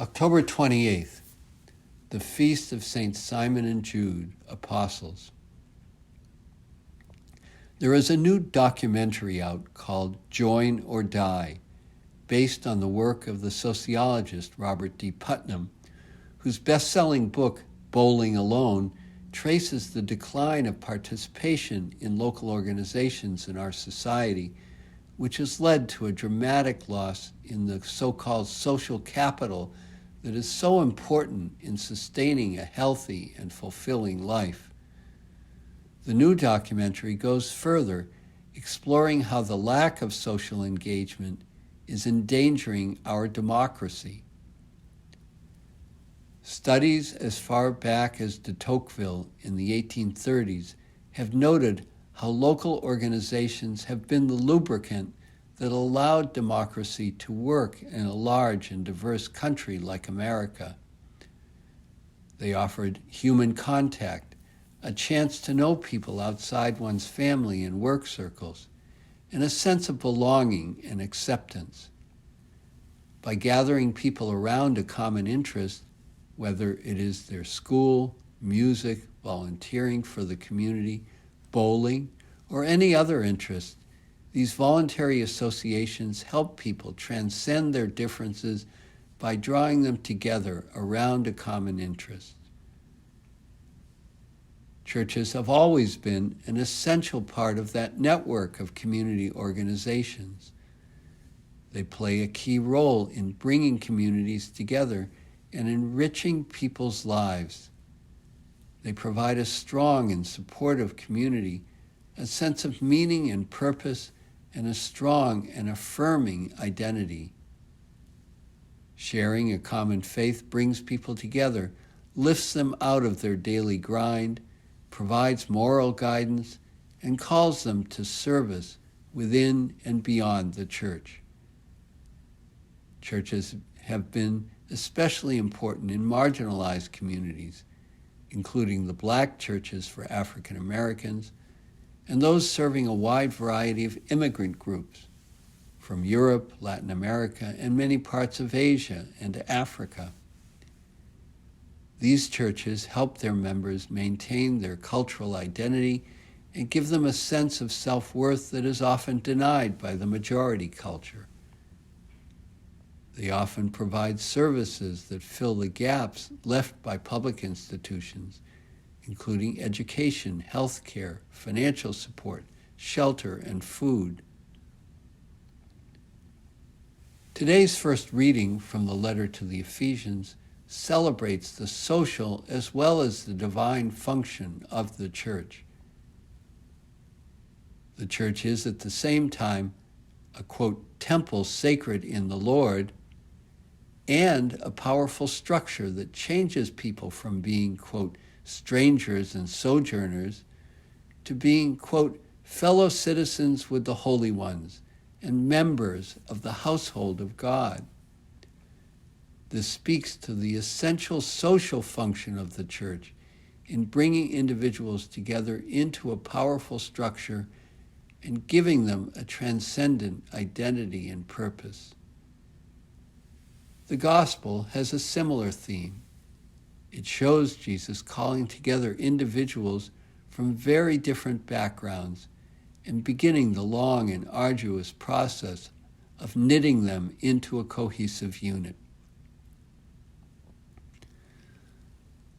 October 28th, the Feast of St. Simon and Jude, Apostles. There is a new documentary out called Join or Die, based on the work of the sociologist Robert D. Putnam, whose best-selling book, Bowling Alone, traces the decline of participation in local organizations in our society, which has led to a dramatic loss in the so-called social capital that is so important in sustaining a healthy and fulfilling life. The new documentary goes further, exploring how the lack of social engagement is endangering our democracy. Studies as far back as de Tocqueville in the 1830s have noted how local organizations have been the lubricant that allowed democracy to work in a large and diverse country like America. They offered human contact, a chance to know people outside one's family and work circles, and a sense of belonging and acceptance. By gathering people around a common interest, whether it is their school, music, volunteering for the community, bowling, or any other interest, these voluntary associations help people transcend their differences by drawing them together around a common interest. Churches have always been an essential part of that network of community organizations. They play a key role in bringing communities together and enriching people's lives. They provide a strong and supportive community, a sense of meaning and purpose, and a strong and affirming identity. Sharing a common faith brings people together, lifts them out of their daily grind, provides moral guidance, and calls them to service within and beyond the church. Churches have been especially important in marginalized communities, including the Black churches for African Americans, and those serving a wide variety of immigrant groups from Europe, Latin America, and many parts of Asia and Africa. These churches help their members maintain their cultural identity and give them a sense of self-worth that is often denied by the majority culture. They often provide services that fill the gaps left by public institutions, including education, healthcare, financial support, shelter, and food. Today's first reading from the letter to the Ephesians celebrates the social as well as the divine function of the church. The church is at the same time a, quote, temple sacred in the Lord, and a powerful structure that changes people from being, quote, strangers and sojourners to being, quote, fellow citizens with the holy ones and members of the household of God. This speaks to the essential social function of the church in bringing individuals together into a powerful structure and giving them a transcendent identity and purpose. The gospel has a similar theme. It shows Jesus calling together individuals from very different backgrounds and beginning the long and arduous process of knitting them into a cohesive unit.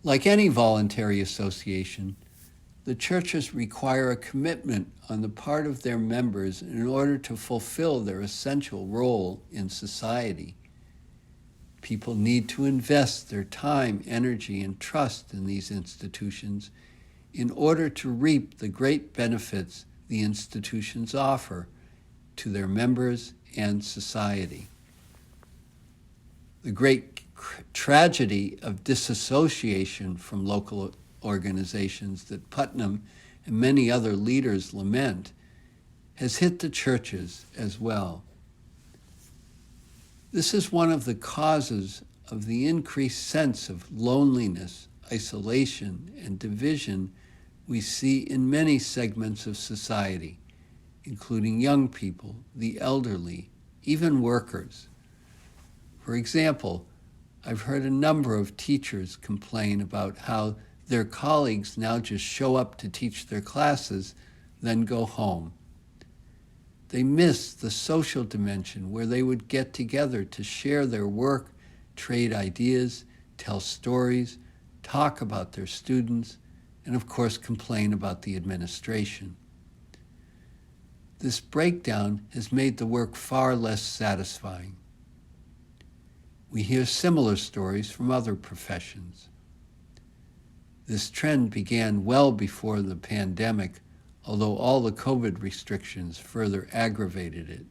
Like any voluntary association, the churches require a commitment on the part of their members in order to fulfill their essential role in society. People need to invest their time, energy, and trust in these institutions in order to reap the great benefits the institutions offer to their members and society. The great tragedy of disassociation from local organizations that Putnam and many other leaders lament has hit the churches as well. This is one of the causes of the increased sense of loneliness, isolation, and division we see in many segments of society, including young people, the elderly, even workers. For example, I've heard a number of teachers complain about how their colleagues now just show up to teach their classes, then go home. They miss the social dimension where they would get together to share their work, trade ideas, tell stories, talk about their students, and of course complain about the administration. This breakdown has made the work far less satisfying. We hear similar stories from other professions. This trend began well before the pandemic, although all the COVID restrictions further aggravated it.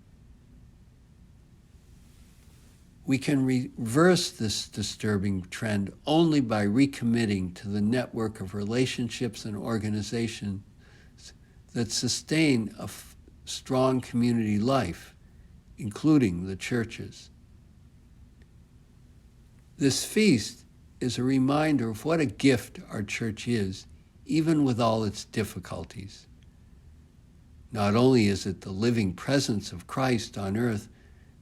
We can reverse this disturbing trend only by recommitting to the network of relationships and organizations that sustain a strong community life, including the churches. This feast is a reminder of what a gift our church is, even with all its difficulties. Not only is it the living presence of Christ on earth,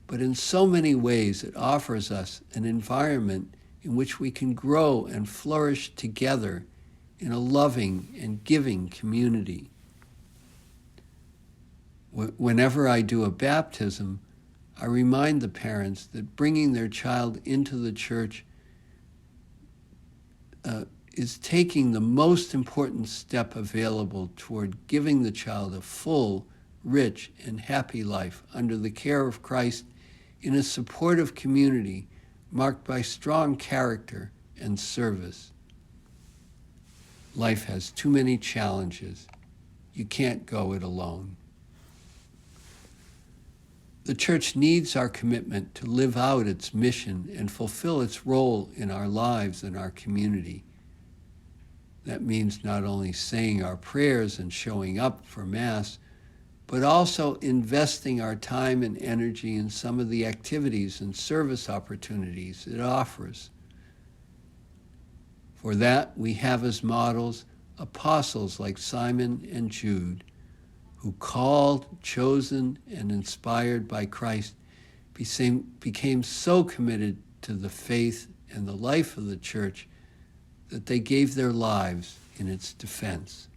but in so many ways it offers us an environment in which we can grow and flourish together in a loving and giving community. Whenever I do a baptism, I remind the parents that bringing their child into the church is taking the most important step available toward giving the child a full, rich, and happy life under the care of Christ in a supportive community marked by strong character and service. Life has too many challenges. You can't go it alone. The church needs our commitment to live out its mission and fulfill its role in our lives and our community. That means not only saying our prayers and showing up for Mass, but also investing our time and energy in some of the activities and service opportunities it offers. For that, we have as models apostles like Simon and Jude, who called, chosen, and inspired by Christ, became so committed to the faith and the life of the church that they gave their lives in its defense.